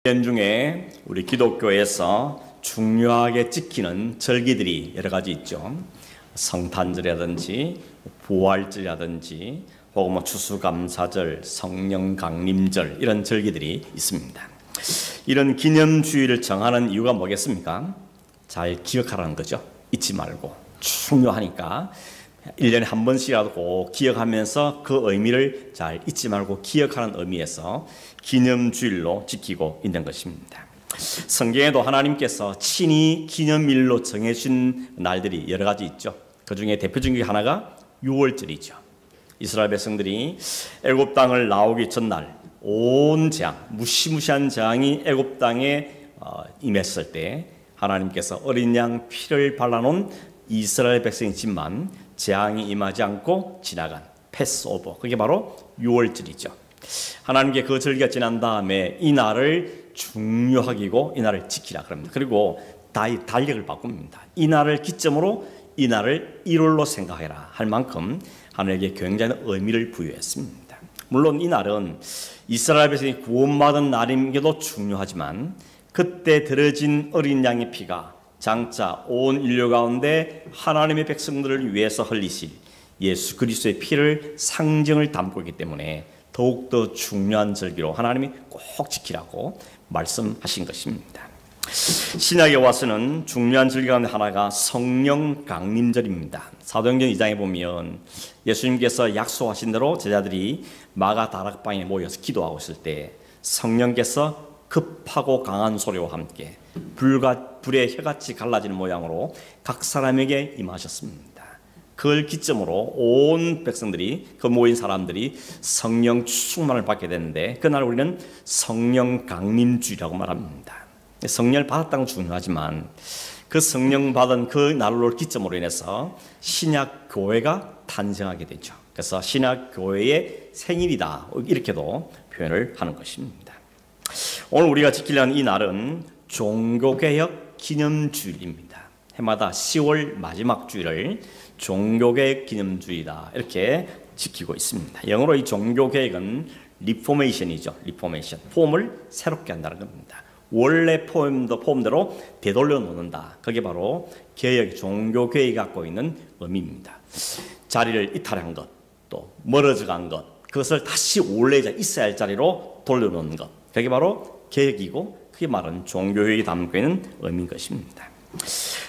년 중에 우리 기독교에서 중요하게 지키는 절기들이 여러 가지 있죠. 성탄절이라든지 부활절이라든지 혹은 추수감사절, 성령강림절 이런 절기들이 있습니다. 이런 기념주의를 정하는 이유가 뭐겠습니까? 잘 기억하라는 거죠. 잊지 말고. 중요하니까 1년에 한 번씩이라도 꼭 기억하면서 그 의미를 잘 잊지 말고 기억하는 의미에서 기념주일로 지키고 있는 것입니다. 성경에도 하나님께서 친히 기념일로 정해주신 날들이 여러 가지 있죠. 그 중에 대표적인 게 하나가 6월절이죠. 이스라엘 백성들이 애굽 땅을 나오기 전날 온 재앙, 무시무시한 재앙이 애굽 땅에 임했을 때 하나님께서 어린 양 피를 발라놓은 이스라엘 백성이지만 재앙이 임하지 않고 지나간 패스오버, 그게 바로 6월절이죠. 하나님께 그 절기가 지난 다음에 이 날을 중요하게 여기고 이 날을 지키라 그럽니다. 그리고 달력을 바꿉니다. 이 날을 기점으로 이 날을 1월로 생각해라 할 만큼 하나님께 굉장히 의미를 부여했습니다. 물론 이 날은 이스라엘 백성이 구원받은 날임에도 중요하지만 그때 들어진 어린 양의 피가 장차 온 인류 가운데 하나님의 백성들을 위해서 흘리실 예수 그리스도의 피를 상징을 담고 있기 때문에 더욱더 중요한 절기로 하나님이 꼭 지키라고 말씀하신 것입니다. 신약에 와서는 중요한 절기 가운데 하나가 성령 강림절입니다. 사도행전 2장에 보면 예수님께서 약속하신 대로 제자들이 마가 다락방에 모여서 기도하고 있을 때 성령께서 급하고 강한 소리와 함께 불의 혀같이 갈라지는 모양으로 각 사람에게 임하셨습니다. 그걸 기점으로 온 백성들이, 그 모인 사람들이 성령 충만을 받게 되는데 그날 우리는 성령 강림주의라고 말합니다. 성령을 받았다는 건 중요하지만 그 성령 받은 그 날로 기점으로 인해서 신약 교회가 탄생하게 되죠. 그래서 신약 교회의 생일이다 이렇게도 표현을 하는 것입니다. 오늘 우리가 지키려는 이 날은 종교개혁 기념주일입니다. 해마다 10월 마지막 주일을 종교개혁 기념주일이다 이렇게 지키고 있습니다. 영어로 이 종교개혁은 리포메이션이죠. 리포메이션, 폼을 새롭게 한다는 겁니다. 원래 폼대로 되돌려 놓는다. 그게 바로 개혁, 종교개혁이 갖고 있는 의미입니다. 자리를 이탈한 것, 또 멀어져 간 것, 그것을 다시 원래 있어야 할 자리로 돌려놓는 것, 그게 바로 개혁이고 그게 말하는 종교개혁이 담고 있는 의미인 것입니다.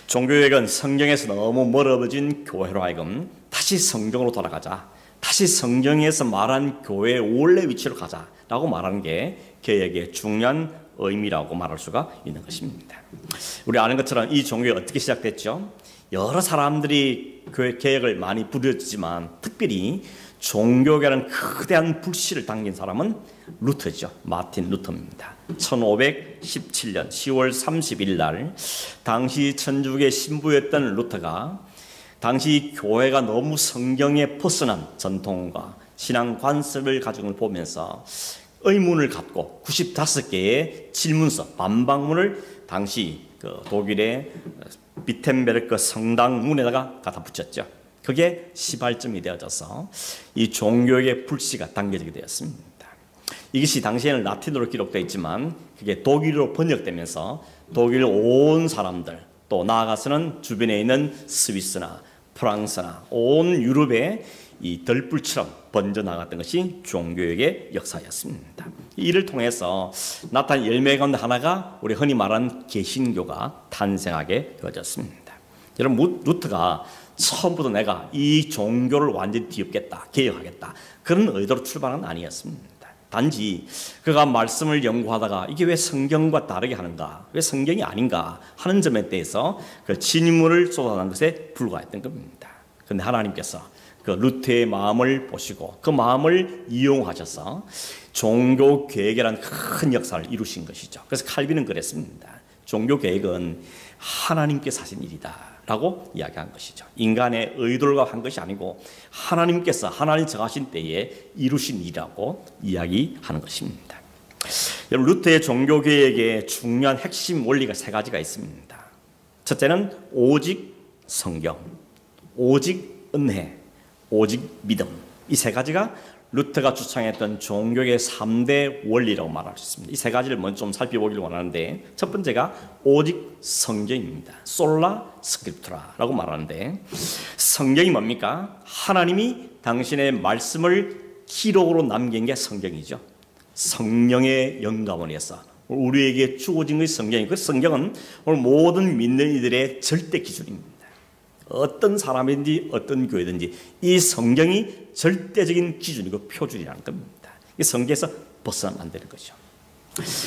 종교개혁은 성경에서 너무 멀어진 교회로 하여금 다시 성경으로 돌아가자, 다시 성경에서 말한 교회의 원래 위치로 가자라고 말하는 게 개혁의 중요한 의미라고 말할 수가 있는 것입니다. 우리 아는 것처럼 이 종교가 어떻게 시작됐죠? 여러 사람들이 교회 개혁을 많이 부르짖지만 특별히 종교계라는 거대한 불씨를 당긴 사람은 루터죠. 마틴 루터입니다. 1517년 10월 30일 날 당시 천주교의 신부였던 루터가 당시 교회가 너무 성경에 벗어난 전통과 신앙 관습을 가지고 보면서 의문을 갖고 95개의 질문서, 반박문을 당시 독일의 비텐베르크 성당 문에다가 갖다 붙였죠. 그게 시발점이 되어져서 이 종교의 불씨가 당겨지게 되었습니다. 이것이 당시에는 라틴어로 기록되어 있지만 그게 독일어로 번역되면서 독일 온 사람들, 또 나아가서는 주변에 있는 스위스나 프랑스나 온 유럽에 이 덜불처럼 번져나갔던 것이 종교의 역사였습니다. 이를 통해서 나타난 열매 가운데 하나가 우리 흔히 말하는 개신교가 탄생하게 되어졌습니다. 여러분, 루터가 처음부터 내가 이 종교를 완전히 뒤엎겠다, 개혁하겠다 그런 의도로 출발한 건 아니었습니다. 단지 그가 말씀을 연구하다가 이게 왜 성경과 다르게 하는가, 왜 성경이 아닌가 하는 점에 대해서 그 질문을 쏟아낸 것에 불과했던 겁니다. 그런데 하나님께서 그 루터의 마음을 보시고 그 마음을 이용하셔서 종교 개혁이라는 큰 역사를 이루신 것이죠. 그래서 칼빈은 그랬습니다. 종교 개혁은 하나님께서 하신 일이다 라고 이야기한 것이죠. 인간의 의도가 한 것이 아니고 하나님께서 하나님 정하신 때에 이루신 일이라고 이야기하는 것입니다. 여러분, 루터의 종교개혁의 중요한 핵심 원리가 세 가지가 있습니다. 첫째는 오직 성경, 오직 은혜, 오직 믿음. 이 세 가지가 루터가 주창했던 종교의 3대 원리라고 말할 수 있습니다. 이 세 가지를 먼저 좀 살펴보기를 원하는데, 첫 번째가 오직 성경입니다. 솔라 스크립투라라고 말하는데, 성경이 뭡니까? 하나님이 당신의 말씀을 기록으로 남긴 게 성경이죠. 성령의 영감원에서 우리에게 주어진 것이 성경이고, 그 성경은 오늘 모든 믿는 이들의 절대 기준입니다. 어떤 사람인지 어떤 교회든지 이 성경이 절대적인 기준이고 표준이라는 겁니다. 이 성경에서 벗어나면 안 되는 거죠.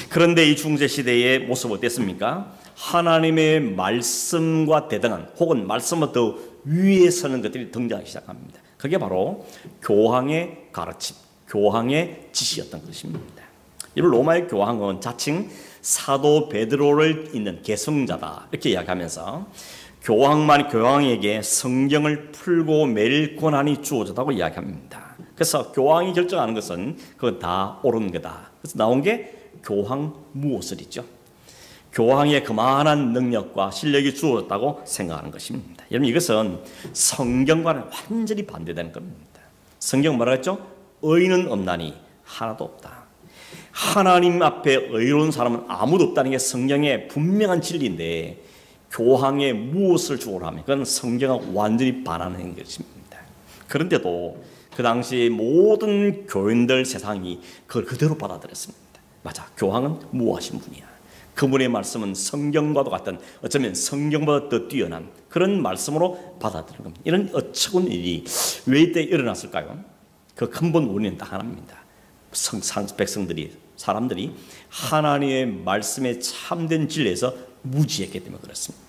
그런데 이 중세시대의 모습 어땠습니까? 하나님의 말씀과 대등한, 혹은 말씀보다 더 위에 서는 것들이 등장하기 시작합니다. 그게 바로 교황의 가르침, 교황의 지시였던 것입니다. 이 로마의 교황은 자칭 사도 베드로를 잇는 계승자다 이렇게 이야기하면서 교황에게 성경을 풀고 매일 권한이 주어졌다고 이야기합니다. 그래서 교황이 결정하는 것은 그건 다 옳은 거다. 그래서 나온 게 교황 무오설이죠. 교황의 그만한 능력과 실력이 주어졌다고 생각하는 것입니다. 여러분, 이것은 성경과는 완전히 반대되는 겁니다. 성경 뭐라 했죠? 의인은 없나니 하나도 없다. 하나님 앞에 의로운 사람은 아무도 없다는 게 성경의 분명한 진리인데, 교황의 무엇을 주어라 하면 그건 성경과 완전히 반하는 것입니다. 그런데도 그 당시 모든 교인들 세상이 그걸 그대로 받아들였습니다. 맞아, 교황은 무엇하신 분이야. 그분의 말씀은 성경과도 같은, 어쩌면 성경보다 더 뛰어난 그런 말씀으로 받아들이는 겁니다. 이런 어처구니 일이 왜 이때 일어났을까요? 그 근본 원인은 딱 하나입니다. 사람들이 하나님의 말씀에 참된 진리에서 무지했기 때문에 그렇습니다.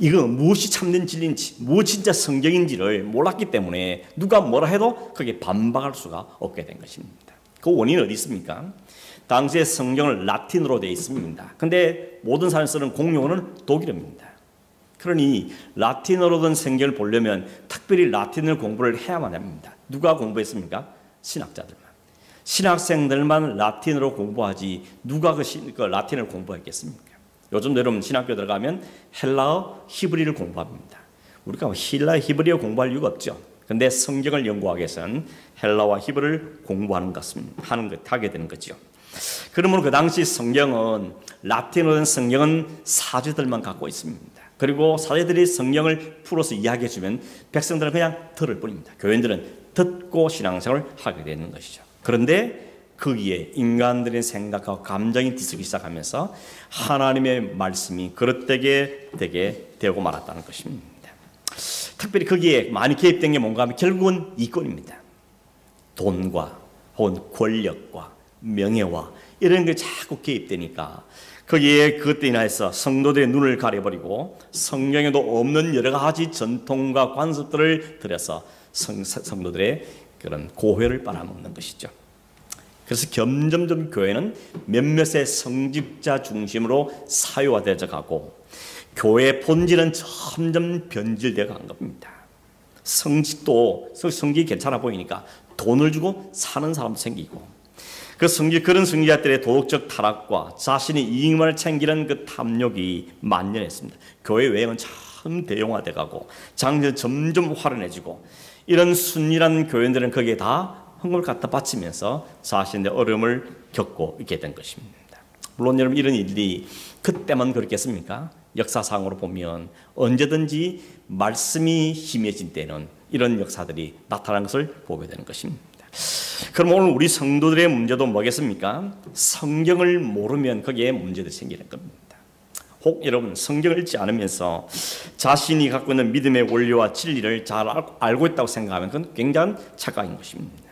이거 무엇이 참된 진리인지, 무엇이 진짜 성경인지를 몰랐기 때문에 누가 뭐라 해도 거기에 반박할 수가 없게 된 것입니다. 그 원인은 어디 있습니까? 당시에 성경을 라틴어로 되어 있습니다. 근데 모든 사람이 쓰는 공용어는 독일어입니다. 그러니 라틴어로 된 성경을 보려면 특별히 라틴어 공부를 해야만 합니다. 누가 공부했습니까? 신학자들만. 신학생들만 라틴어로 공부하지 누가 그 라틴어를 공부했겠습니까? 요즘 여러분 신학교 들어가면 헬라어, 히브리를 공부합니다. 우리가 헬라, 히브리어 공부할 이유가 없죠. 근데 성경을 연구하기 위해서는 헬라와 히브리를 공부하는 하게 되는 거죠. 그러므로 그 당시 성경은, 라틴어로 된 성경은 사제들만 갖고 있습니다. 그리고 사제들이 성경을 풀어서 이야기해 주면 백성들은 그냥 들을 뿐입니다. 교인들은 듣고 신앙생활을 하게 되는 것이죠. 그런데 거기에 인간들의 생각과 감정이 뒤섞이기 시작하면서 하나님의 말씀이 그릇되게 되고 말았다는 것입니다. 특별히 거기에 많이 개입된 게 뭔가 하면 결국은 이권입니다. 돈과 혹은 권력과 명예와 이런 게 자꾸 개입되니까 거기에 그것도 인하여서 성도들의 눈을 가려버리고 성경에도 없는 여러 가지 전통과 관습들을 들여서 성도들의 그런 고회를 빨아먹는 것이죠. 그래서 점점점 교회는 몇몇의 성직자 중심으로 사유화되어 가고 교회의 본질은 점점 변질되어 간 겁니다. 성직이 괜찮아 보이니까 돈을 주고 사는 사람도 생기고, 그런 성직자들의 도덕적 타락과 자신의 이익만을 챙기는 그 탐욕이 만연했습니다. 교회 외형은 참 대용화돼 가고 장르는 점점 화려해지고, 이런 순일한 교인들은 거기에 다 헌금을 갖다 바치면서 자신의 어려움을 겪고 있게 된 것입니다. 물론 여러분, 이런 일이 그때만 그렇겠습니까? 역사상으로 보면 언제든지 말씀이 희미해진 때는 이런 역사들이 나타나는 것을 보게 되는 것입니다. 그럼 오늘 우리 성도들의 문제도 뭐겠습니까? 성경을 모르면 거기에 문제들이 생기는 겁니다. 혹 여러분 성경을 읽지 않으면서 자신이 갖고 있는 믿음의 원리와 진리를 잘 알고 있다고 생각하면 그건 굉장한 착각인 것입니다.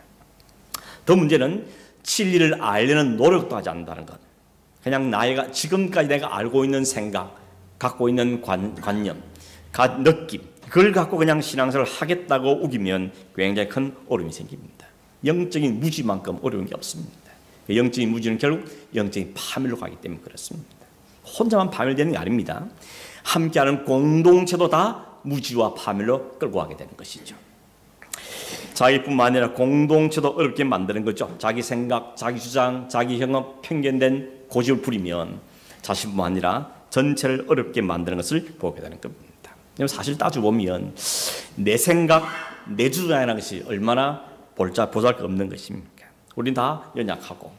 더 문제는 진리를 알려는 노력도 하지 않는다는 것. 그냥 지금까지 내가 알고 있는 생각, 갖고 있는 관념, 느낌, 그걸 갖고 그냥 신앙생활을 하겠다고 우기면 굉장히 큰 어려움이 생깁니다. 영적인 무지만큼 어려운 게 없습니다. 영적인 무지는 결국 영적인 파멸로 가기 때문에 그렇습니다. 혼자만 파멸되는 게 아닙니다. 함께하는 공동체도 다 무지와 파멸로 끌고 가게 되는 것이죠. 자기뿐만 아니라 공동체도 어렵게 만드는 거죠. 자기 생각, 자기 주장, 자기 경험, 편견된 고집을 부리면 자신뿐만 아니라 전체를 어렵게 만드는 것을 보게 되는 겁니다. 사실 따져보면 내 생각, 내 주장이라는 것이 얼마나 보잘 것 없는 것입니까? 우린 다 연약하고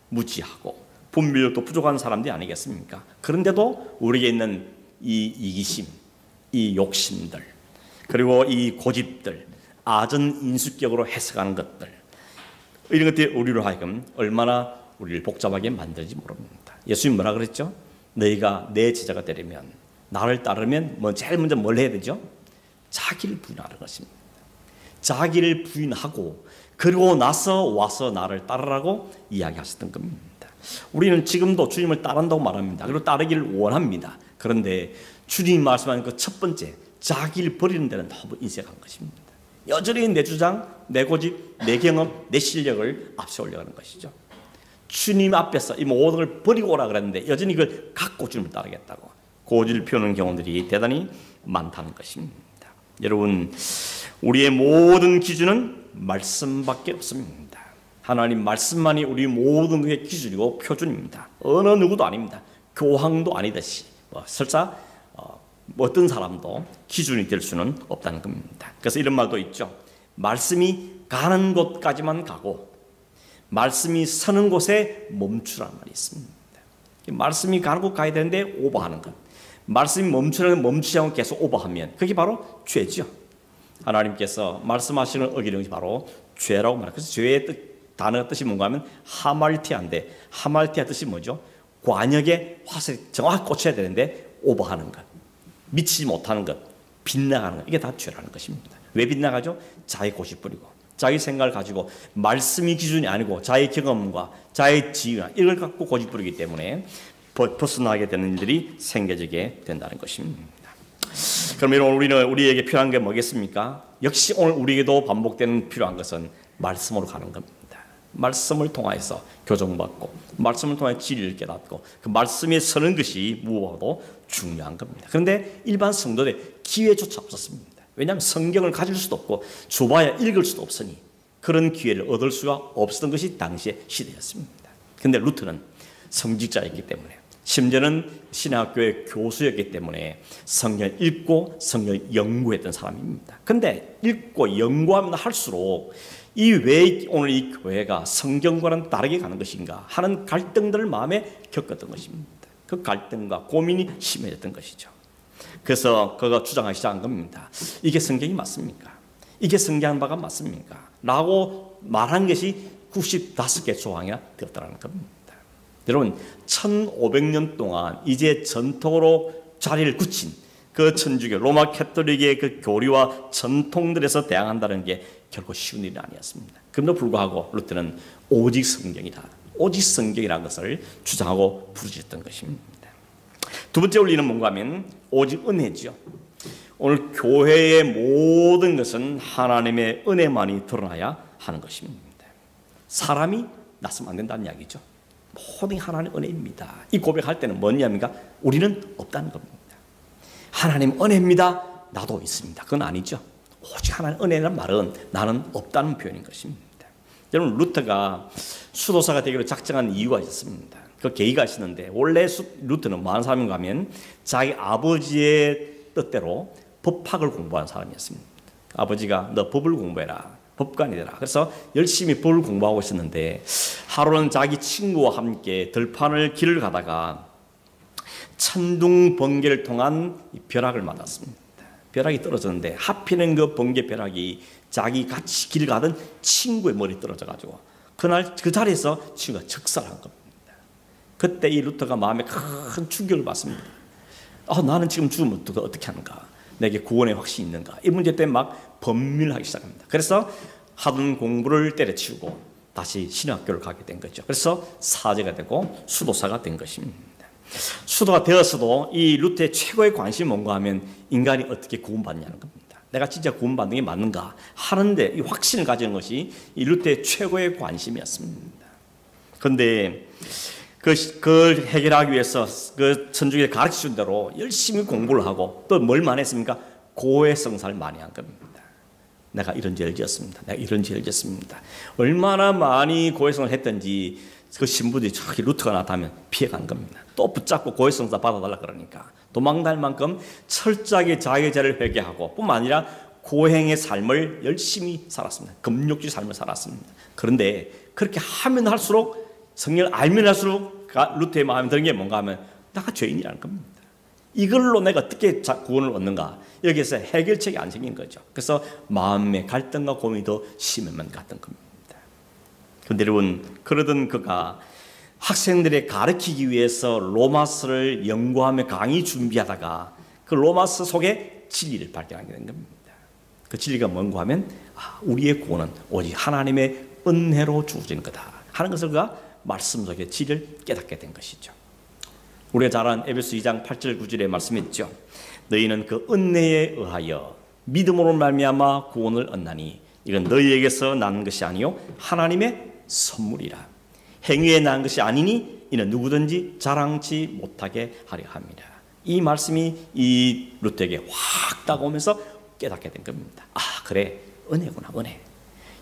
무지하고 분별력도 부족한 사람들이 아니겠습니까? 그런데도 우리에게 있는 이 이기심, 이 욕심들, 그리고 이 고집들, 아전 인수격으로 해석하는 것들, 이런 것들이 우리로 하여금 얼마나 우리를 복잡하게 만들지 모릅니다. 예수님 뭐라 그랬죠? 너희가 내 제자가 되려면, 나를 따르면 제일 먼저 뭘 해야 되죠? 자기를 부인하는 것입니다. 자기를 부인하고 그리고 나서 와서 나를 따르라고 이야기하셨던 겁니다. 우리는 지금도 주님을 따른다고 말합니다. 그리고 따르기를 원합니다. 그런데 주님이 말씀하는 그 첫 번째, 자기를 버리는 데는 너무 인색한 것입니다. 여전히 내 주장, 내 고집, 내 경험, 내 실력을 앞세우려는 것이죠. 주님 앞에서 이 모든 걸 버리고 오라 그랬는데 여전히 그걸 갖고 주님을 따르겠다고 고집을 피우는 경우들이 대단히 많다는 것입니다. 여러분, 우리의 모든 기준은 말씀밖에 없습니다. 하나님 말씀만이 우리 모든 것의 기준이고 표준입니다. 어느 누구도 아닙니다. 교황도 아니듯이 설사 어떤 사람도 기준이 될 수는 없다는 겁니다. 그래서 이런 말도 있죠. 말씀이 가는 곳까지만 가고 말씀이 서는 곳에 멈추라는 말이 있습니다. 말씀이 가는 곳 가야 되는데 오버하는 것, 말씀이 멈추지 않고 계속 오버하면 그게 바로 죄죠. 하나님께서 말씀하시는 어기는 것이 바로 죄라고 말합니다. 그래서 죄의 단어의 뜻이 뭔가 하면 하말티아인데, 하말티아 뜻이 뭐죠? 관역에 화살이 정확히 꽂혀야 되는데 오버하는 것, 미치지 못하는 것, 빗나가는 것, 이게 다 죄라는 것입니다. 왜 빗나가죠? 자기 고집 부리고 자기 생각을 가지고 말씀이 기준이 아니고 자기 경험과 자기 지위나 이걸 갖고 고집 부리기 때문에 벗어나게 되는 일들이 생겨지게 된다는 것입니다. 그럼 우리는 우리에게 필요한 게 뭐겠습니까? 역시 오늘 우리에게도 반복되는 필요한 것은 말씀으로 가는 겁니다. 말씀을 통해서 교정받고 말씀을 통해 진리를 깨닫고 그 말씀에 서는 것이 무엇보다도 중요한 겁니다. 그런데 일반 성도들 기회조차 없었습니다. 왜냐하면 성경을 가질 수도 없고 좁아야 읽을 수도 없으니 그런 기회를 얻을 수가 없었던 것이 당시의 시대였습니다. 그런데 루터는 성직자였기 때문에, 심지어는 신학교의 교수였기 때문에 성경을 읽고 성경을 연구했던 사람입니다. 그런데 읽고 연구하면 할수록 이 왜 오늘 이 교회가 성경과는 다르게 가는 것인가 하는 갈등들을 마음에 겪었던 것입니다. 그 갈등과 고민이 심해졌던 것이죠. 그래서 그가 주장하기 시작한 겁니다. 이게 성경이 맞습니까? 이게 성경한 바가 맞습니까? 라고 말한 것이 95개 조항이나 되었다는 겁니다. 여러분, 1500년 동안 이제 전통으로 자리를 굳힌 그 천주교 로마 캐톨릭의 그 교리와 전통들에서 대항한다는 게 결코 쉬운 일이 아니었습니다. 그럼에도 불구하고 루터는 오직 성경이다, 오직 성경이라는 것을 주장하고 부르짖었던 것입니다. 두 번째 원리는 뭔가 하면 오직 은혜죠. 오늘 교회의 모든 것은 하나님의 은혜만이 드러나야 하는 것입니다. 사람이 낫으면 안 된다는 이야기죠. 모든 하나님의 은혜입니다. 이 고백할 때는 뭐냐니까 우리는 없다는 겁니다. 하나님 은혜입니다. 나도 있습니다. 그건 아니죠. 오직 하나님 은혜라는 말은 나는 없다는 표현인 것입니다. 여러분, 루터가 수도사가 되기로 작정한 이유가 있었습니다. 그 계기가 있었는데, 원래 루터는 뭐 하는 사람인가 하면 자기 아버지의 뜻대로 법학을 공부한 사람이었습니다. 아버지가 너 법을 공부해라, 법관이 되라. 그래서 열심히 법을 공부하고 있었는데 하루는 자기 친구와 함께 들판을 길을 가다가 천둥 번개를 통한 벼락을 맞았습니다. 벼락이 떨어졌는데 하필은 그 번개 벼락이 자기 같이 길 가던 친구의 머리에 떨어져가지고 그날 그 자리에서 친구가 즉사한 겁니다. 그때 이 루터가 마음에 큰 충격을 받습니다. 나는 지금 죽으면 어떻게 하는가? 내게 구원의 확신이 있는가? 이 문제 때문에 막 번민하기 시작합니다. 그래서 하던 공부를 때려치우고 다시 신학교를 가게 된 거죠. 그래서 사제가 되고 수도사가 된 것입니다. 수도가 되었어도 이 루터의 최고의 관심이 뭔가 하면 인간이 어떻게 구원받냐는 겁니다. 내가 진짜 구원받는 게 맞는가 하는데 이 확신을 가지는 것이 이 루터의 최고의 관심이었습니다. 그런데 그걸 해결하기 위해서 그 천주교에 가르쳐준 대로 열심히 공부를 하고 또 뭘 많이 했습니까? 고해성사를 많이 한 겁니다. 내가 이런 죄를 지었습니다. 내가 이런 죄를 지었습니다. 얼마나 많이 고해성을 했든지 그 신부들이 저기 루터가 나타나면 피해간 겁니다. 또 붙잡고 고해성사 받아달라 그러니까 도망갈 만큼 철저하게 자기 죄를 회개하고 뿐만 아니라 고행의 삶을 열심히 살았습니다. 금욕주의 삶을 살았습니다. 그런데 그렇게 하면 할수록, 성경을 알면 할수록 루터의 마음에 드는 게 뭔가 하면 내가 죄인이라는 겁니다. 이걸로 내가 어떻게 구원을 얻는가? 여기에서 해결책이 안 생긴 거죠. 그래서 마음의 갈등과 고민이 더 심해만 갔던 겁니다. 그런데 여러분, 그러던 그가 학생들에 가르치기 위해서 로마서를 연구하며 강의 준비하다가 그 로마서 속에 진리를 발견하게 된 겁니다. 그 진리가 뭔가 하면 우리의 구원은 오직 하나님의 은혜로 주어진 거다 하는 것을 그가 말씀 속의 진리를 깨닫게 된 것이죠. 우리가 잘 아는 에베소 2장 8절 9절의 말씀이 있죠. 너희는 그 은혜에 의하여 믿음으로 말미암아 구원을 얻나니 이건 너희에게서 난 것이 아니요 하나님의 선물이라. 행위에 난 것이 아니니 이는 누구든지 자랑치 못하게 하려 합니다. 이 말씀이 이 루터에게 확 다가오면서 깨닫게 된 겁니다. 그래, 은혜구나, 은혜.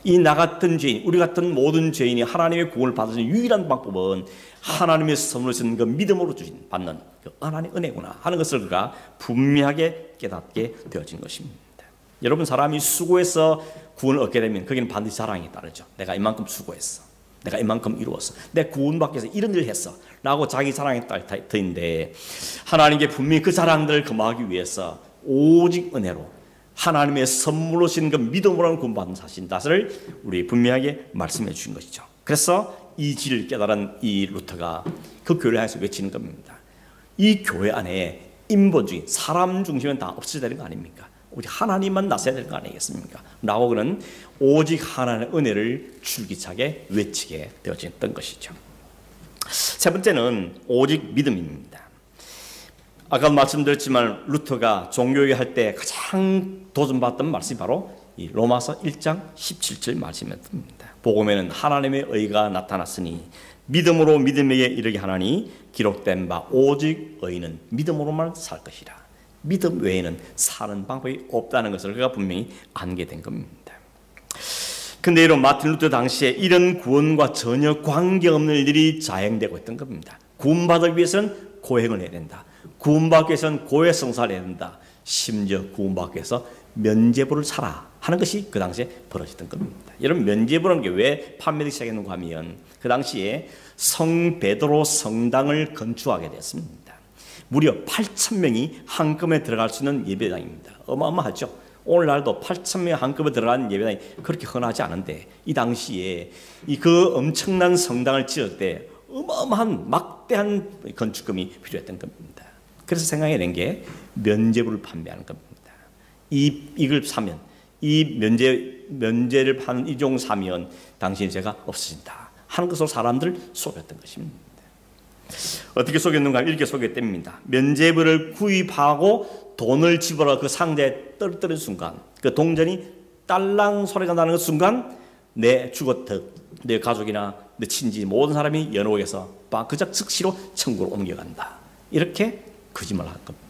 이 나 같은 죄인, 우리 같은 모든 죄인이 하나님의 구원을 받을 수 있는 유일한 방법은 하나님의 선물을 주는 그 믿음으로 받는 그 하나님의 은혜구나 하는 것을 그가 분명하게 깨닫게 되어진 것입니다. 여러분, 사람이 수고해서 구원을 얻게 되면 거기는 반드시 자랑이 따르죠. 내가 이만큼 수고했어, 내가 이만큼 이루었어, 내 구원받기 위해서 이런 일을 했어 라고 자기 자랑이 따르는데, 하나님께 분명히 그 자랑들을 금하기 위해서 오직 은혜로 하나님의 선물로 주신 그 믿음으로 구원받는 사실을 우리 분명하게 말씀해 주신 것이죠. 그래서 이 진리를 깨달은 이 루터가 그 교회를 향해서 외치는 겁니다. 이 교회 안에 인본주의, 사람 중심은 다 없어져야 되는 거 아닙니까? 오직 하나님만 나서야 되는 거 아니겠습니까? 라고 그는 오직 하나님의 은혜를 줄기차게 외치게 되어졌던 것이죠. 세 번째는 오직 믿음입니다. 아까 말씀드렸지만 루터가 종교개혁 할 때 가장 도전받았던 말씀이 바로 이 로마서 1장 17절 말씀이었습니다. 복음에는 하나님의 의가 나타났으니 믿음으로 믿음에게 이르게 하나니 기록된 바 오직 의인은 믿음으로만 살 것이라. 믿음 외에는 사는 방법이 없다는 것을 그가 분명히 알게 된 겁니다. 근데 이런 마틴 루터 당시에 이런 구원과 전혀 관계없는 일들이 자행되고 있던 겁니다. 구원받기 위해서는 고행을 해야 된다. 구원받기 위해서는 고해 성사를 해야 된다. 심지어 구원받기 위해서 면죄부를 사라 하는 것이 그 당시에 벌어졌던 겁니다. 여러분, 면죄부라는 게 왜 판매되기 시작했는가 하면 그 당시에 성 베드로 성당을 건축하게 됐습니다. 무려 8,000명이 한꺼번에 들어갈 수 있는 예배당입니다. 어마어마하죠. 오늘날도 8,000명이 한꺼번에 들어가는 예배당이 그렇게 흔하지 않은데, 이 당시에 그 엄청난 성당을 지을 때 어마어마한 막대한 건축금이 필요했던 겁니다. 그래서 생각해낸 게 면죄부를 판매하는 겁니다. 이걸 사면, 이 면죄를 파는 이 종 사면 당신의 죄가 없어진다 하는 것으로 사람들을 속였던 것입니다. 어떻게 속였는가? 이렇게 속였답니다. 면죄부를 구입하고 돈을 집어넣어 그 상자에 떨어뜨린 순간, 그 동전이 딸랑 소리가 나는 그 순간 내 죽었듯 내 가족이나 내 친지 모든 사람이 연옥에서 그저 즉시로 천국으로 옮겨간다. 이렇게 거짓말을 한 겁니다.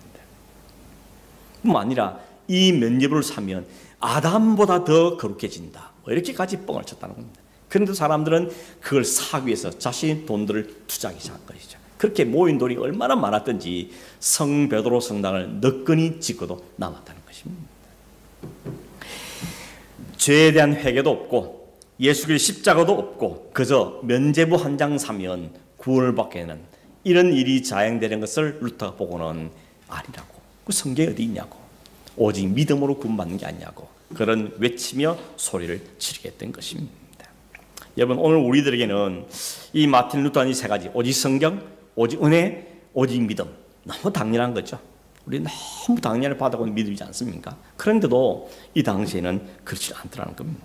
뿐만 아니라 이 면죄부를 사면 아담보다 더 거룩해진다. 이렇게까지 뻥을 쳤다는 겁니다. 그런데 사람들은 그걸 사기 위해서 자신의 돈들을 투자하기 시작한 것이죠. 그렇게 모인 돈이 얼마나 많았던지 성 베드로 성당을 너끈히 짓고도 남았다는 것입니다. 죄에 대한 회개도 없고 예수 그리스도의 십자가도 없고 그저 면죄부 한 장 사면 구원을 받게 되는 이런 일이 자행되는 것을 루터가 보고는 아니라고, 그 성경에 어디 있냐고, 오직 믿음으로 구원받는 게 아니냐고 그런 외치며 소리를 지르게 했던 것입니다. 여러분, 오늘 우리들에게는 이 마틴 루터는 이 세 가지, 오직 성경, 오직 은혜, 오직 믿음, 너무 당연한 거죠. 우리 너무 당연히 받아고 믿지 않습니까? 그런데도 이 당시에는 그렇지 않더라는 겁니다.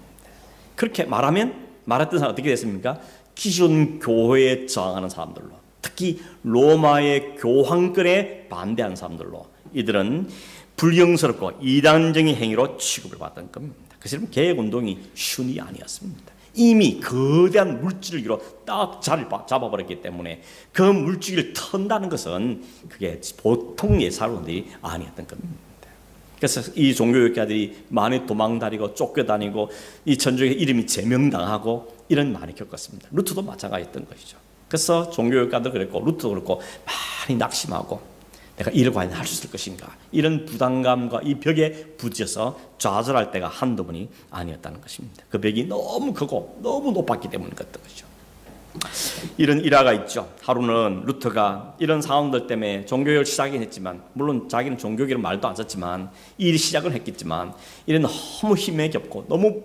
그렇게 말했던 사람 어떻게 됐습니까? 기존 교회에 저항하는 사람들로, 특히 로마의 교황권에 반대하는 사람들로 이들은 불경스럽고 이단적인 행위로 취급을 받던 겁니다. 그래서 개혁운동이 쉬운 일이 아니었습니다. 이미 거대한 물줄기로 딱 자리를 잡아버렸기 때문에 그 물줄기를 턴다는 것은 그게 보통 예사론들이 아니었던 겁니다. 그래서 이 종교교육자들이 많이 도망다니고 쫓겨다니고 이 천주교 이름이 제명당하고 이런 많이 겪었습니다. 루터도 마찬가지였던 것이죠. 그래서 종교교육자도 그랬고 루터도 그렇고 많이 낙심하고 내가 이를 과연 할 수 있을 것인가? 이런 부담감과 이 벽에 부딪혀서 좌절할 때가 한두 번이 아니었다는 것입니다. 그 벽이 너무 크고 너무 높았기 때문이었던 것이죠. 이런 일화가 있죠. 하루는 루터가 이런 상황들 때문에 종교를 시작은 했지만, 물론 자기는 종교계로 말도 안 썼지만 이 일이 시작은 했겠지만, 이런 너무 힘에 겹고 너무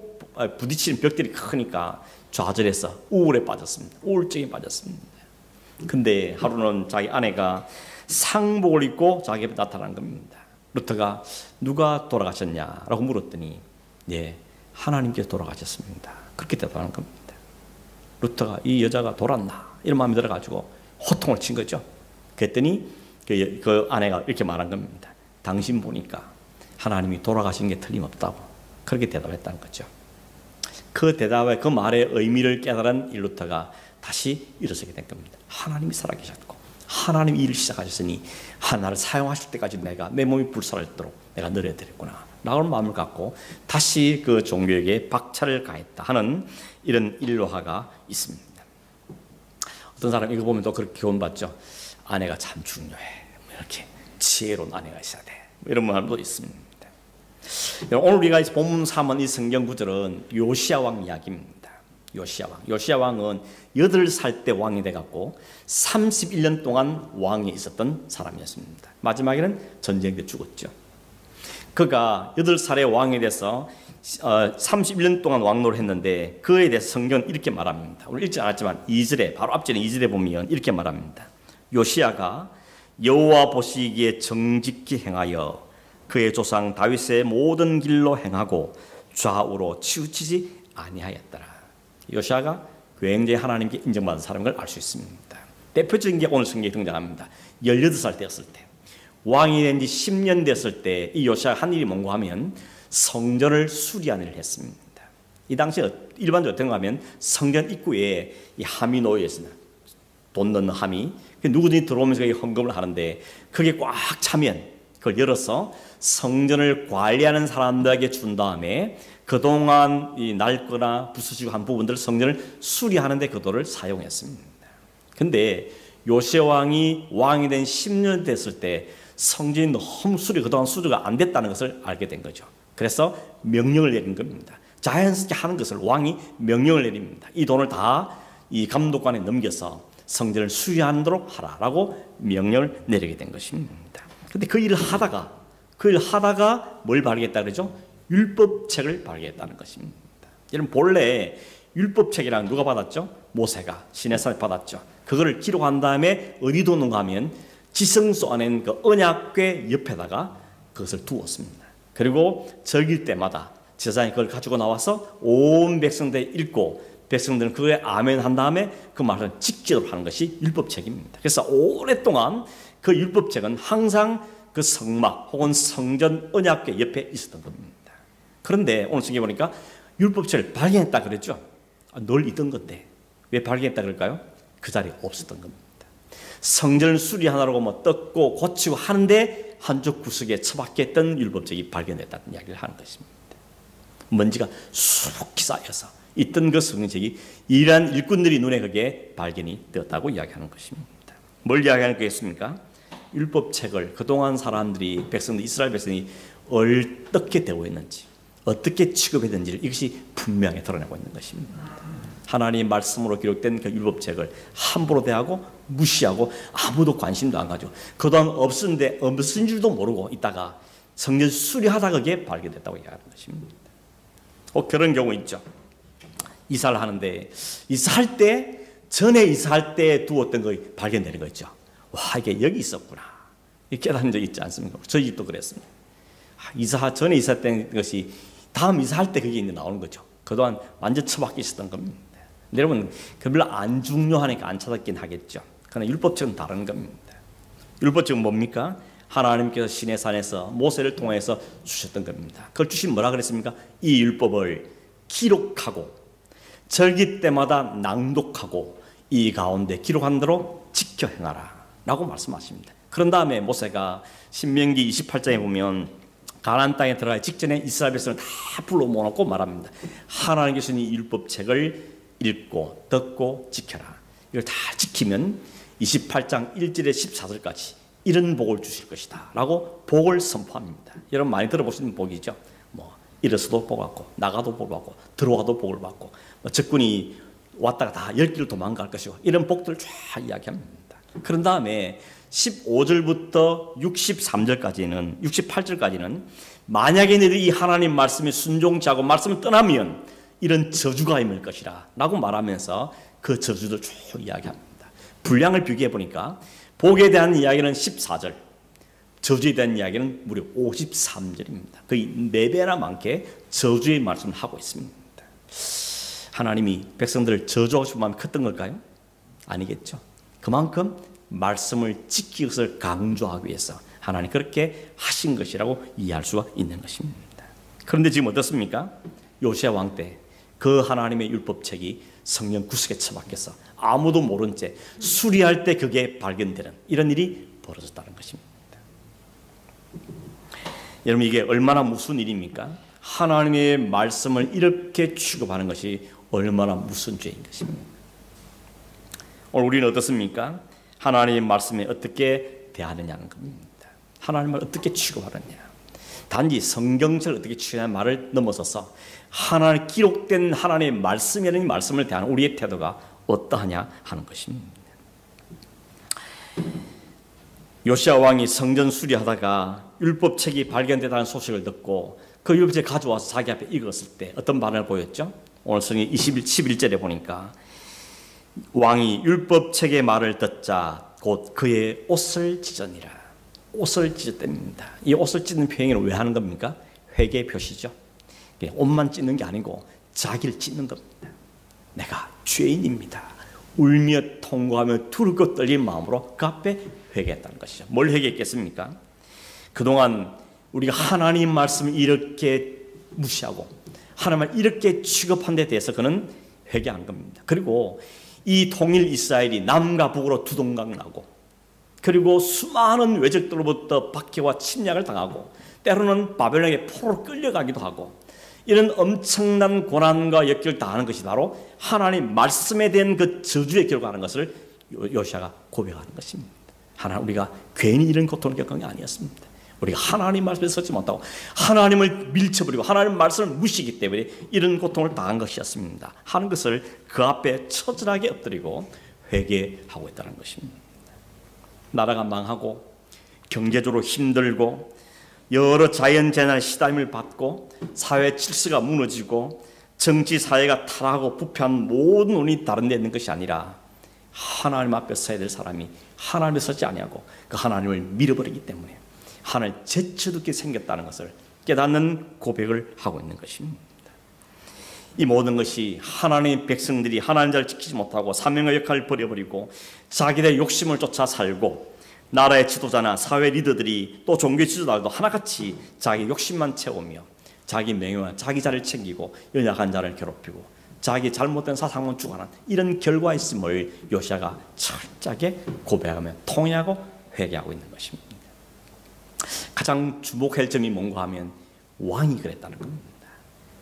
부딪히는 벽들이 크니까 좌절해서 우울에 빠졌습니다. 우울증에 빠졌습니다. 근데 하루는 자기 아내가 상복을 입고 자기 앞에 나타난 겁니다. 루터가 누가 돌아가셨냐라고 물었더니 네, 하나님께서 돌아가셨습니다. 그렇게 대답하는 겁니다. 루터가 이 여자가 돌았나 이런 마음이 들어가지고 호통을 친 거죠. 그랬더니 그 아내가 이렇게 말한 겁니다. 당신 보니까 하나님이 돌아가신 게 틀림없다고 그렇게 대답했다는 거죠. 그 대답에 그 말의 의미를 깨달은 이 루터가 다시 일어서게 된 겁니다. 하나님이 살아계셨고 하나님이 일을 시작하셨으니 하나를 사용하실 때까지 내가 내 몸이 불살도록 내가 늘어드렸구나 라는 마음을 갖고 다시 그 종교에게 박차를 가했다 하는 이런 일화가 있습니다. 어떤 사람 이거 보면 또 그렇게 교훈받죠. 아내가 참 중요해. 이렇게 지혜로운 아내가 있어야 돼. 이런 말도 있습니다. 오늘 우리가 본문 3은 이 성경 구절은 요시야 왕 이야기입니다. 요시야 왕은 8살 때 왕이 돼갖고 31년 동안 왕이 있었던 사람이었습니다. 마지막에는 전쟁 때 죽었죠. 그가 8살의 왕이 돼서 31년 동안 왕노를 했는데 그에 대해서 성경은 이렇게 말합니다. 오늘 읽지 않았지만 2절에 바로 앞전에 2절에 보면 이렇게 말합니다. 요시야가 여호와 보시기에 정직히 행하여 그의 조상 다윗의 모든 길로 행하고 좌우로 치우치지 아니하였더라. 요시야가 굉장히 하나님께 인정받은 사람인 걸 알 수 있습니다. 대표적인 게 오늘 성경에 등장합니다. 18살 때였을 때 왕이 된 지 10년 됐을 때 이 요시야가 한 일이 뭔가 하면 성전을 수리하는 일을 했습니다. 이 당시에 일반적으로 어떤가 하면 성전 입구에 이 함이 놓여 있습니다. 돈 넣는 함이 누구든지 들어오면서 헌금을 하는데 그게 꽉 차면 그걸 열어서 성전을 관리하는 사람들에게 준 다음에 그동안 이 낡거나 부수지고 한 부분들 성전을 수리하는데 그 돈을 사용했습니다. 근데 요시야 왕이 왕이 된 10년 됐을 때 성전이 너무 그동안 수리가 안 됐다는 것을 알게 된 거죠. 그래서 명령을 내린 겁니다. 자연스럽게 하는 것을 왕이 명령을 내립니다. 이 돈을 다 이 감독관에 넘겨서 성전을 수리하도록 하라라고 명령을 내리게 된 것입니다. 근데 그 일을 하다가 뭘 발견했다 그러죠? 율법책을 발견했다는 것입니다. 여러분 본래 율법책이랑 누가 받았죠? 모세가 시내산에 받았죠. 그거를 기록한 다음에 어디 뒀는가 하면 지성소 안에 그 언약궤 옆에다가 그것을 두었습니다. 그리고 절길 때마다 제사장이 그걸 가지고 나와서 온 백성들이 읽고 백성들은 그거에 아멘 한 다음에 그 말을 지키도록 하는 것이 율법책입니다. 그래서 오랫동안 그 율법책은 항상 그 성막 혹은 성전 언약궤 옆에 있었던 겁니다. 그런데 오늘 성경에 보니까 율법책을 발견했다 그랬죠. 늘 있던 건데 왜 발견했다 그럴까요? 그 자리에 없었던 겁니다. 성전을 수리하느라고 뭐 뜯고 고치고 하는데 한쪽 구석에 처박혔던 율법책이 발견됐다는 이야기를 하는 것입니다. 먼지가 수북히 쌓여서 있던 그 성경책이 이러한 일꾼들이 눈에 그게 발견이 되었다고 이야기하는 것입니다. 뭘 이야기하는 거겠습니까? 율법책을 그동안 사람들이 백성들 이스라엘 백성이 어떻게 대우했는지 어떻게 취급했는지를 이것이 분명히 드러내고 있는 것입니다. 하나님의 말씀으로 기록된 그 율법책을 함부로 대하고 무시하고 아무도 관심도 안 가지고 그동안 없었는데 없은 줄도 모르고 있다가 성전 수리하다가 그게 발견됐다고 이야기하는 것입니다. 그런 경우 있죠. 이사를 하는데 이사할 때 전에 이사할 때 두었던 거 발견되는 거 있죠. 와 이게 여기 있었구나. 깨달은 적이 있지 않습니까? 저희 집도 그랬습니다. 전에 이사했던 것이 다음 이사할 때 그게 나오는 거죠. 그동안 완전 처박혀 있었던 겁니다. 여러분 그 별로 안 중요하니까 안 찾았긴 하겠죠. 그러나 율법책은 다른 겁니다. 율법책은 뭡니까? 하나님께서 시내산에서 모세를 통해서 주셨던 겁니다. 그걸 주신 뭐라 그랬습니까? 이 율법을 기록하고 절기 때마다 낭독하고 이 가운데 기록한 대로 지켜 행하라 라고 말씀하십니다. 그런 다음에 모세가 신명기 28장에 보면 가나안 땅에 들어가기 직전에 이스라엘 백성을 다 불러 모아놓고 말합니다. 하나님께서 이 율법책을 읽고 듣고 지켜라. 이걸 다 지키면 28장 1절에 14절까지 이런 복을 주실 것이다 라고 복을 선포합니다. 여러분 많이 들어보시는 복이죠. 뭐 일어서도 복 받고 나가도 복 받고 들어와도 복을 받고 적군이 왔다가 다 10길 도망갈 것이고 이런 복들을 쫙 이야기합니다. 그런 다음에 15절부터 68절까지는 만약에 너희들이 이 하나님 말씀에 순종치 않고 말씀을 떠나면 이런 저주가 임할 것이라 라고 말하면서 그 저주를 쭉 이야기합니다. 분량을 비교해 보니까 복에 대한 이야기는 14절, 저주에 대한 이야기는 무려 53절입니다. 거의 4배나 많게 저주의 말씀을 하고 있습니다. 하나님이 백성들을 저주하고 싶은 마음이 컸던 걸까요? 아니겠죠. 그만큼 말씀을 지키는 것을 강조하기 위해서 하나님 그렇게 하신 것이라고 이해할 수가 있는 것입니다. 그런데 지금 어떻습니까? 요시야 왕 때 그 하나님의 율법책이 성령 구석에 처박혀서 아무도 모른 채 수리할 때 그게 발견되는 이런 일이 벌어졌다는 것입니다. 여러분 이게 얼마나 무슨 일입니까? 하나님의 말씀을 이렇게 취급하는 것이 얼마나 무슨 죄인 것입니까? 오늘 우리는 어떻습니까? 하나님의 말씀에 어떻게 대하느냐는 겁니다. 하나님을 어떻게 취급하느냐. 단지 성경책을 어떻게 취급하는 말을 넘어서서 하나님 기록된 하나님의 말씀이라는 말씀을 대하는 우리의 태도가 어떠하냐 하는 것입니다. 요시야 왕이 성전 수리하다가 율법책이 발견되다는 소식을 듣고 그 율법책 가져와서 자기 앞에 읽었을 때 어떤 반응을 보였죠? 오늘 성경 11절에 보니까 왕이 율법책의 말을 듣자 곧 그의 옷을 찢으니라. 옷을 찢었답니다. 이 옷을 찢는 표현을 왜 하는 겁니까? 회개의 표시죠. 옷만 찢는 게 아니고 자기를 찢는 겁니다. 내가 죄인입니다. 울며 통곡하며 두렵고 떨린 마음으로 그 앞에 회개했다는 것이죠. 뭘 회개했겠습니까? 그동안 우리가 하나님 말씀을 이렇게 무시하고 하나님을 이렇게 취급한 데 대해서 그는 회개한 겁니다. 그리고 이 통일 이스라엘이 남과 북으로 두동강나고 그리고 수많은 외적들로부터 박해와 침략을 당하고 때로는 바벨론에게 포로로 끌려가기도 하고 이런 엄청난 고난과 역경을 당하는 것이 바로 하나님 말씀에 대한 그 저주의 결과라는 것을 요시야가 고백하는 것입니다. 하나님 우리가 괜히 이런 고통을 겪은 게 아니었습니다. 우리가 하나님 말씀에 서지 못하고 하나님을 밀쳐버리고 하나님 말씀을 무시하기 때문에 이런 고통을 당한 것이었습니다. 하는 것을 그 앞에 처절하게 엎드리고 회개하고 있다는 것입니다. 나라가 망하고 경제적으로 힘들고 여러 자연재난의 시달림을 받고 사회 질서가 무너지고 정치 사회가 타락하고 부패한 모든 원인이 다른 데 있는 것이 아니라 하나님 앞에 서야 될 사람이 하나님에 서지 아니하고 그 하나님을 밀어버리기 때문에 하나님을 제쳐두게 생겼다는 것을 깨닫는 고백을 하고 있는 것입니다. 이 모든 것이 하나님의 백성들이 하나님 자를 지키지 못하고 사명의 역할을 버려버리고 자기들의 욕심을 쫓아 살고 나라의 지도자나 사회 리더들이 또 종교 지도자들도 하나같이 자기 욕심만 채우며 자기 명예와 자기 자를 챙기고 연약한 자를 괴롭히고 자기 잘못된 사상만 주관하는 이런 결과가 있음을 요시야가 철저하게 고백하며 통회하고 회개하고 있는 것입니다. 가장 주목할 점이 뭔가 하면 왕이 그랬다는 겁니다.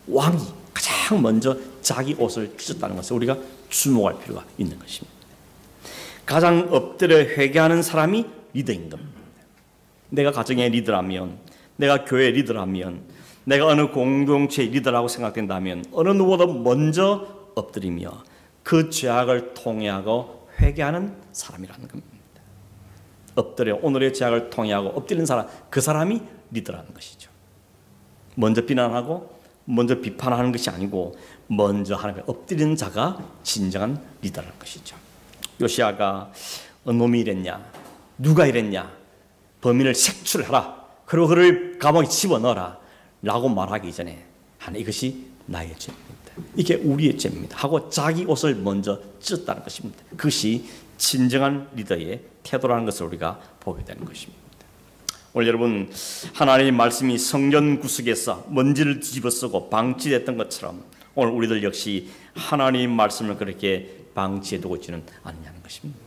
왕이 가장 먼저 자기 옷을 찢었다는 것을 우리가 주목할 필요가 있는 것입니다. 가장 엎드려 회개하는 사람이 리더인 겁니다. 내가 가정의 리더라면, 내가 교회 리더라면, 내가 어느 공동체의 리더라고 생각된다면 어느 누구보다 먼저 엎드리며 그 죄악을 통회하고 회개하는 사람이라는 겁니다. 엎드려 오늘의 죄악을 통회하고 엎드리는 사람, 그 사람이 리더라는 것이죠. 먼저 비난하고 먼저 비판하는 것이 아니고 먼저 하나님께 엎드리는 자가 진정한 리더라는 것이죠. 요시야가 놈이 이랬냐, 누가 이랬냐, 범인을 색출하라, 그리고 그를 감옥에 집어넣어라 라고 말하기 전에 하나 이것이 나의 죄입니다. 이게 우리의 죄입니다 하고 자기 옷을 먼저 찢었다는 것입니다. 그것이 진정한 리더의 태도라는 것을 우리가 보게 되는 것입니다. 오늘 여러분 하나님의 말씀이 성전 구석에서 먼지를 뒤집어쓰고 방치됐던 것처럼 오늘 우리들 역시 하나님의 말씀을 그렇게 방치해두고 있지는 않냐는 것입니다.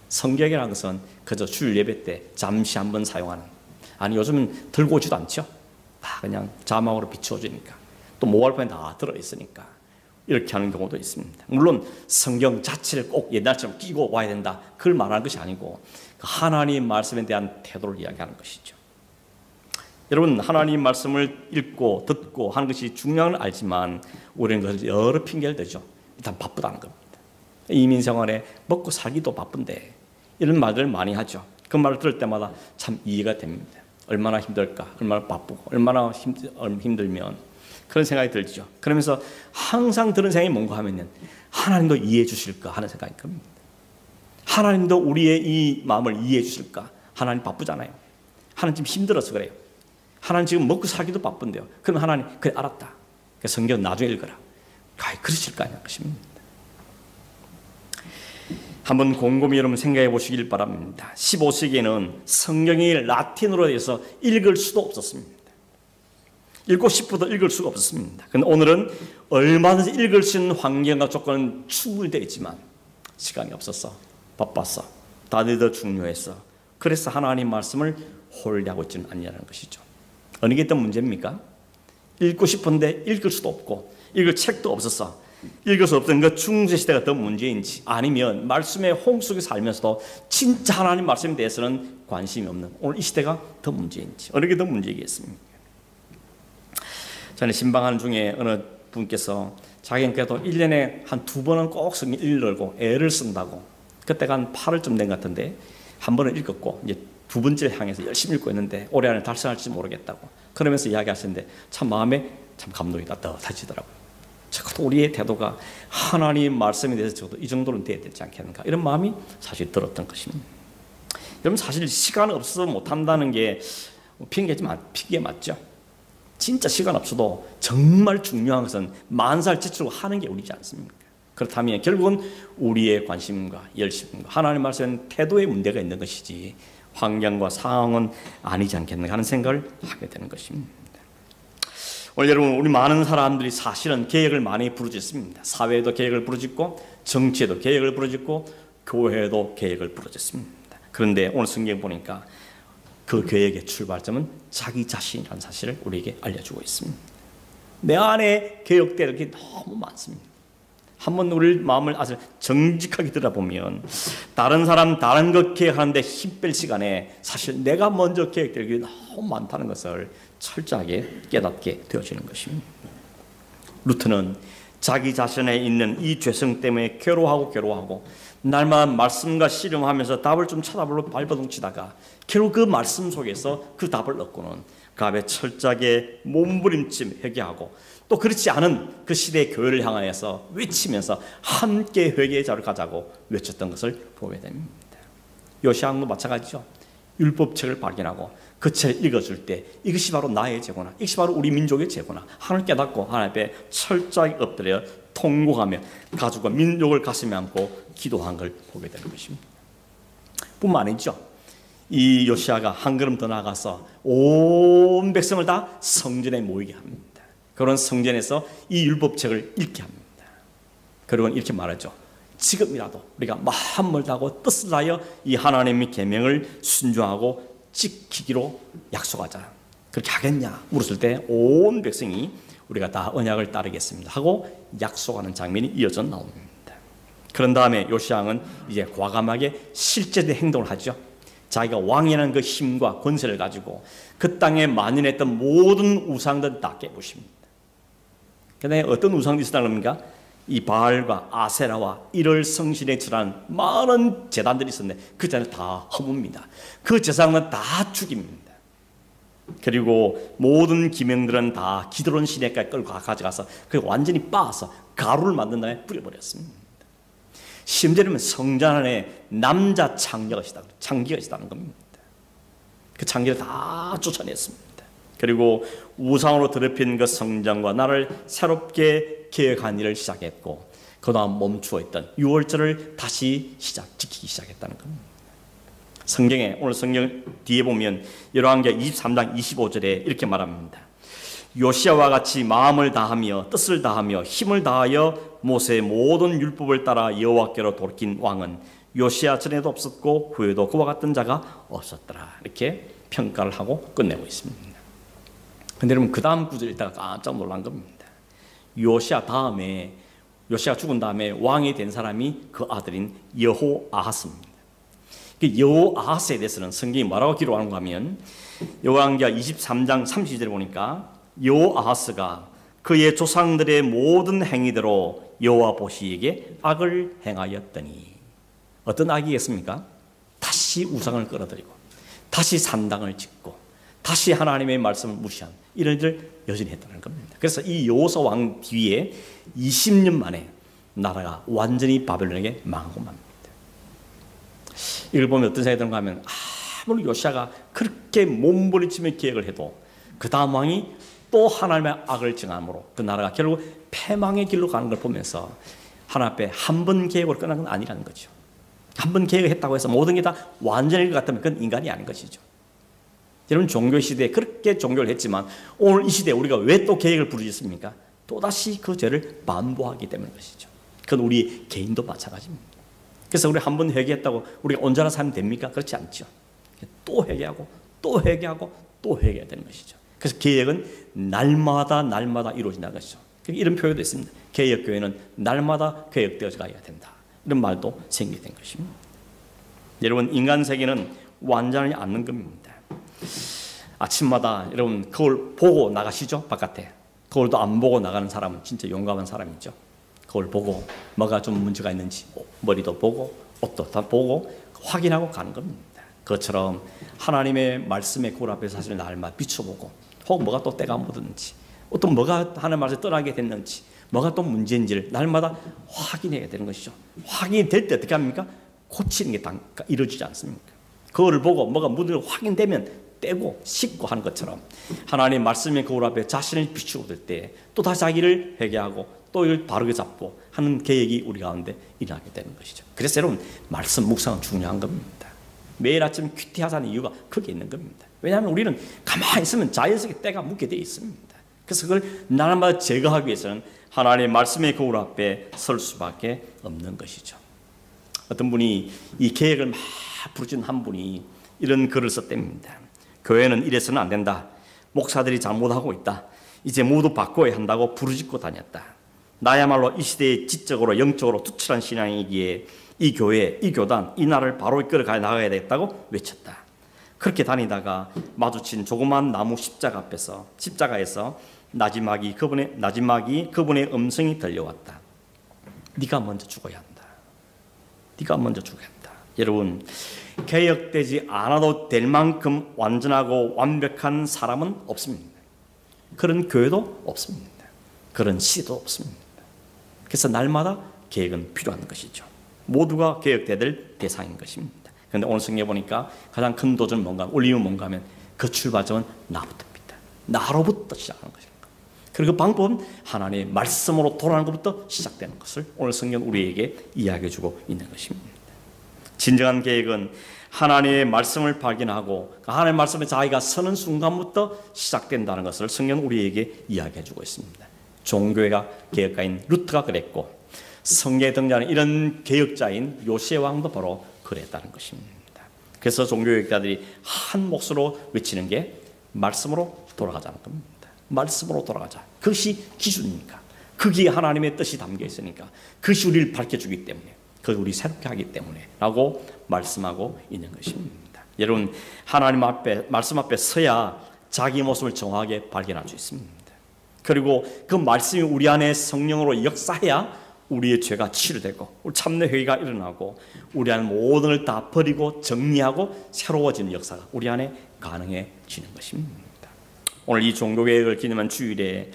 성경이라는 것은 그저 주일 예배 때 잠시 한번 사용하는, 아니 요즘은 들고 오지도 않죠. 다 그냥 자막으로 비추어주니까 또 모발판에 다 들어있으니까 이렇게 하는 경우도 있습니다. 물론 성경 자체를 꼭 옛날처럼 끼고 와야 된다 그걸 말하는 것이 아니고 하나님 말씀에 대한 태도를 이야기하는 것이죠. 여러분, 하나님 말씀을 읽고 듣고 하는 것이 중요한 걸 알지만 우리는 그것을 여러 핑계를 대죠. 일단 바쁘다는 겁니다. 이민 생활에 먹고 살기도 바쁜데 이런 말들을 많이 하죠. 그 말을 들을 때마다 참 이해가 됩니다. 얼마나 힘들까, 얼마나 바쁘고 얼마나 힘들면 그런 생각이 들죠. 그러면서 항상 드는 생각이 뭔가 하면은 하나님도 이해해 주실까 하는 생각이 듭니다. 하나님도 우리의 이 마음을 이해해 주실까? 하나님 바쁘잖아요. 하나님 지금 힘들어서 그래요. 하나님 지금 먹고 살기도 바쁜데요. 그럼 하나님, 그래 알았다. 성경 나중에 읽어라. 그러실까 하는 것입니다. 한번 곰곰이 여러분 생각해 보시길 바랍니다. 15세기에는 성경이 라틴어로 돼서 읽을 수도 없었습니다. 읽고 싶어도 읽을 수가 없었습니다. 그런데 오늘은 얼마든지 읽을 수 있는 환경과 조건은 충분히 되어 있지만 시간이 없었어. 바빴어. 다들 더 중요했어. 그래서 하나님 말씀을 홀리하고 있지는 않냐는 것이죠. 어느 게 더 문제입니까? 읽고 싶은데 읽을 수도 없고 읽을 책도 없었어. 읽을 수 없던 그 중세시대가 더 문제인지, 아니면 말씀의 홍수 속에 살면서도 진짜 하나님 말씀에 대해서는 관심이 없는 오늘 이 시대가 더 문제인지, 어느 게 더 문제이겠습니까? 저는 신방하는 중에 어느 분께서 자기는 그래도 1년에 한 2번은 꼭 성경 읽으려고 애를 쓴다고, 그때가 한 8월쯤 된 것 같은데 한 번은 읽었고 이제 두 번째를 향해서 열심히 읽고 있는데 올해 안에 달성할지 모르겠다고 그러면서 이야기하시는데 참 마음에 참 감동이 따뜻해지더라고요. 적어도 우리의 태도가 하나님 말씀에 대해서 적어도 이 정도는 돼야 되지 않겠는가, 이런 마음이 사실 들었던 것입니다. 여러분, 사실 시간 없어서 못한다는 게 핑계 맞죠. 진짜 시간 없어도 정말 중요한 것은 만살 지치고 하는 게 우리지 않습니까? 그렇다면 결국은 우리의 관심과 열심과 하나님 말씀은 태도에 문제가 있는 것이지 환경과 상황은 아니지 않겠는가 하는 생각을 하게 되는 것입니다. 오늘 여러분, 우리 많은 사람들이 사실은 계획을 많이 부르짖습니다. 사회에도 계획을 부르짖고 정치에도 계획을 부르짖고 교회에도 계획을 부르짖습니다. 그런데 오늘 성경 보니까 그 계획의 출발점은 자기 자신이라는 사실을 우리에게 알려주고 있습니다. 내 안에 계획될 게 너무 많습니다. 한번 우리 마음을 아주 정직하게 들어보면 다른 사람 다른 것 계획하는데 힘 뺄 시간에 사실 내가 먼저 계획될 게 너무 많다는 것을 철저하게 깨닫게 되어지는 것입니다. 루트는 자기 자신에 있는 이 죄성 때문에 괴로워하고 날마다 말씀과 씨름하면서 답을 좀 찾아보려고 발버둥치다가 결국 그 말씀 속에서 그 답을 얻고는 그 앞에 철저하게 몸부림침 회개하고 또 그렇지 않은 그 시대의 교회를 향하여서 외치면서 함께 회개의 자를 가자고 외쳤던 것을 보게 됩니다. 요시야도 마찬가지죠. 율법책을 발견하고 그 책을 읽어줄 때 이것이 바로 나의 죄구나, 이것이 바로 우리 민족의 죄구나 하나님을 깨닫고 하나님 앞에 철저하게 엎드려 통곡하며 가족과 민족을 가슴에 안고 기도한 걸 보게 되는 것입니다. 뿐만 아니죠. 이 요시야가 한 걸음 더 나가서 온 백성을 다 성전에 모이게 합니다. 그런 성전에서 이 율법책을 읽게 합니다. 그리고 이렇게 말하죠. 지금이라도 우리가 마음을 다하고 뜻을 다하여 이 하나님의 계명을 순종하고 지키기로 약속하자. 그렇게 하겠냐 물었을 때 온 백성이 우리가 다 언약을 따르겠습니다 하고 약속하는 장면이 이어져 나옵니다. 그런 다음에 요시야는 이제 과감하게 실제된 행동을 하죠. 자기가 왕이라는 그 힘과 권세를 가지고 그 땅에 만연했던 모든 우상들 다 깨부십니다. 그다음에 어떤 우상들이 있었다는 겁니까? 이 바알과 아세라와 일월 성신에 절하는 많은 제단들이 있었는데 그 제단을 다 허뭅니다. 그 제사장은 다 죽입니다. 그리고 모든 기명들은 다 기드론 시내까지 끌고 가져가서 그 완전히 빻아서 가루를 만든 다음에 뿌려버렸습니다. 심지어는 성전 안에 남자 창기가 있다는 겁니다. 그 창기를 다 쫓아냈습니다. 그리고 우상으로 더럽힌 그 성전과 나를 새롭게 계획한 일을 시작했고 그동안 멈추어 있던 유월절을 다시 지키기 시작했다는 겁니다. 성경에 오늘 성경 뒤에 보면 열왕기하 23장 25절에 이렇게 말합니다. 요시야와 같이 마음을 다하며 뜻을 다하며 힘을 다하여 모세의 모든 율법을 따라 여호와께로 돌이킨 왕은 요시야 전에도 없었고 후에도 그와 같은 자가 없었더라. 이렇게 평가를 하고 끝내고 있습니다. 그런데 여러분, 그 다음 구절 읽다가 깜짝 놀란 겁니다. 요시야 죽은 다음에 왕이 된 사람이 그 아들인 여호아하스입니다. 그 여호아하스에 대해서는 성경이 뭐라고 기록하는가 하면 열왕기하 23장 30절에 보니까 여호아하스가 그의 조상들의 모든 행위대로 여호와 보시기에 악을 행하였더니, 어떤 악이겠습니까? 다시 우상을 끌어들이고 다시 산당을 짓고 다시 하나님의 말씀을 무시한 이런 일을 여전히 했다는 겁니다. 그래서 이 여호사 왕 뒤에 20년 만에 나라가 완전히 바벨론에게 망하고 맙니다. 이걸 보면 어떤 생각이 드는가 하면, 아무리 요시아가 그렇게 몸부림치며 계획을 해도 그 다음 왕이 또 하나님의 악을 정함으로 그 나라가 결국 패망의 길로 가는 걸 보면서 하나님 앞에 한 번 계획으로 끝난 건 아니라는 거죠. 한 번 계획을 했다고 해서 모든 게 다 완전일 것 같다면 그건 인간이 아닌 것이죠. 여러분, 종교 시대에 그렇게 종교를 했지만 오늘 이 시대에 우리가 왜 또 계획을 부르짖습니까? 또다시 그 죄를 반복하기 때문인 것이죠. 그건 우리 개인도 마찬가지입니다. 그래서 우리 한 번 회개했다고 우리가 온전한 삶이 됩니까? 그렇지 않죠. 또 회개하고 또 회개하고 또 회개해야 되는 것이죠. 그래서 계획은 날마다 이루어진다는 것이죠. 이런 표현도 있습니다. 개혁교회는 날마다 개혁되어져 가야 된다, 이런 말도 생기게 된 것입니다. 여러분, 인간 세계는 완전하지 않는 겁니다. 아침마다 여러분 거울 보고 나가시죠? 바깥에 거울도 안 보고 나가는 사람은 진짜 용감한 사람이죠. 거울 보고 뭐가 좀 문제가 있는지 머리도 보고 옷도 다 보고 확인하고 가는 겁니다. 그것처럼 하나님의 말씀의 거울 앞에서 사실 날마다 비춰보고, 혹은 뭐가 또 때가 묻었는지, 어떤 뭐가 하나님의 말씀을 떠나게 됐는지, 뭐가 또 문제인지를 날마다 확인해야 되는 것이죠. 확인이 될 때 어떻게 합니까? 고치는 게 이루어지지 않습니까? 거울을 보고 뭐가 묻은 걸 확인되면 떼고 씻고 하는 것처럼 하나님의 말씀의 거울 앞에 자신을 비추고 될 때 또 다시 자기를 회개하고 또 이걸 바르게 잡고 하는 계획이 우리 가운데 일어나게 되는 것이죠. 그래서 여러분, 말씀 묵상은 중요한 겁니다. 매일 아침 큐티하자는 이유가 거기에 있는 겁니다. 왜냐하면 우리는 가만히 있으면 자연스럽게 때가 묻게 되어 있습니다. 그래서 그걸 날마다 제거하기 위해서는 하나님의 말씀의 거울 앞에 설 수밖에 없는 것이죠. 어떤 분이 이 계획을 막 부르짖는 한 분이 이런 글을 썼답니다. 교회는 이래서는 안 된다. 목사들이 잘못하고 있다. 이제 모두 바꿔야 한다고 부르짖고 다녔다. 나야말로 이 시대의 지적으로 영적으로 투철한 신앙이기에 이 교회, 이 교단, 이 나라를 바로 이끌어 나가야 되겠다고 외쳤다. 그렇게 다니다가 마주친 조그만 나무 십자가에서 나지막이 그분의 음성이 들려왔다. 네가 먼저 죽어야 한다. 네가 먼저 죽어야 한다. 여러분, 개혁되지 않아도 될 만큼 완전하고 완벽한 사람은 없습니다. 그런 교회도 없습니다. 그런 시도 없습니다. 그래서 날마다 계획은 필요한 것이죠. 모두가 개혁돼야 될 대상인 것입니다. 그런데 오늘 성경에 보니까 가장 큰 도전은 뭔가, 올림은 뭔가 하면 그 출발점은 나부터입니다. 나로부터 시작하는 것입니다. 그리고 그 방법은 하나님의 말씀으로 돌아가는 것부터 시작되는 것을 오늘 성경은 우리에게 이야기해주고 있는 것입니다. 진정한 계획은 하나님의 말씀을 발견하고 하나님의 말씀에 자기가 서는 순간부터 시작된다는 것을 성경은 우리에게 이야기해주고 있습니다. 종교회가 개혁가인 루트가 그랬고, 성경에 등장하는 이런 개혁자인 요시야 왕도 바로 그랬다는 것입니다. 그래서 종교개혁자들이 한 몫으로 외치는 게 말씀으로 돌아가자는 겁니다. 말씀으로 돌아가자. 그것이 기준이니까, 거기에 하나님의 뜻이 담겨 있으니까, 그것이 우리를 밝혀주기 때문에, 그것을 우리 새롭게 하기 때문에 라고 말씀하고 있는 것입니다. 여러분, 하나님 앞에, 말씀 앞에 서야 자기 모습을 정확하게 발견할 수 있습니다. 그리고 그 말씀이 우리 안에 성령으로 역사해야 우리의 죄가 치료되고 우리 참내 회개가 일어나고 우리 안에 모든 걸 다 버리고 정리하고 새로워지는 역사가 우리 안에 가능해지는 것입니다. 오늘 이 종교개혁을 기념한 주일에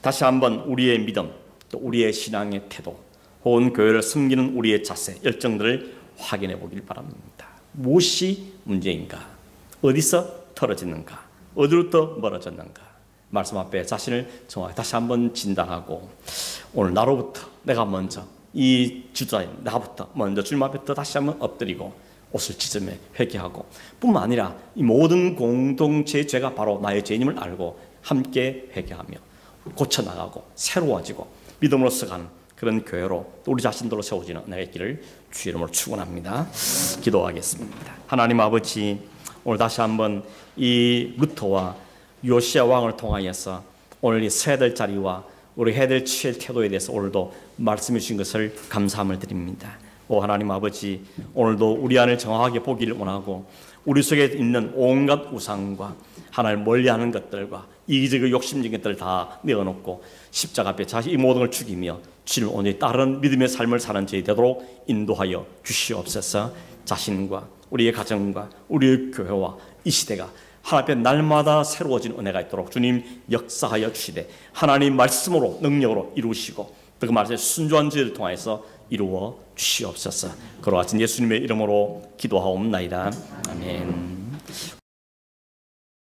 다시 한번 우리의 믿음, 또 우리의 신앙의 태도, 혹은 교회를 섬기는 우리의 자세, 열정들을 확인해 보길 바랍니다. 무엇이 문제인가? 어디서 틀어졌는가? 어디로부터 멀어졌는가? 말씀 앞에 자신을 정확히 다시 한번 진단하고, 오늘 나로부터 내가 먼저, 이 주자인 나부터 먼저 주님 앞에 또 다시 한번 엎드리고 옷을 찢으며 회개하고, 뿐만 아니라 이 모든 공동체의 죄가 바로 나의 죄임을 알고 함께 회개하며 고쳐나가고 새로워지고 믿음으로서 가는 그런 교회로 우리 자신들로 세워지는 은혜의 길을 주의 이름으로 축원합니다. 기도하겠습니다. 하나님 아버지, 오늘 다시 한번 이 루터와 요시야 왕을 통하여서 오늘 이 서야 될 자리와 우리 해야 될 취할 태도에 대해서 오늘도 말씀해 주신 것을 감사함을 드립니다. 오 하나님 아버지, 오늘도 우리 안을 정확하게 보기를 원하고 우리 속에 있는 온갖 우상과 하나님 멀리하는 것들과 이기적이고 욕심적인 것들을 다 내어놓고 십자가 앞에 자신 이 모든 걸 죽이며 주님을 오늘 다른 믿음의 삶을 사는 저희 되도록 인도하여 주시옵소서. 자신과 우리의 가정과 우리의 교회와 이 시대가 하나님 앞에 날마다 새로워진 은혜가 있도록 주님 역사하여 주시되 하나님 말씀으로 능력으로 이루시고 그 말씀에 순종한 저희를 통하여서 이루어 주시옵소서. 그와 같은 예수님의 이름으로 기도하옵나이다. 아멘.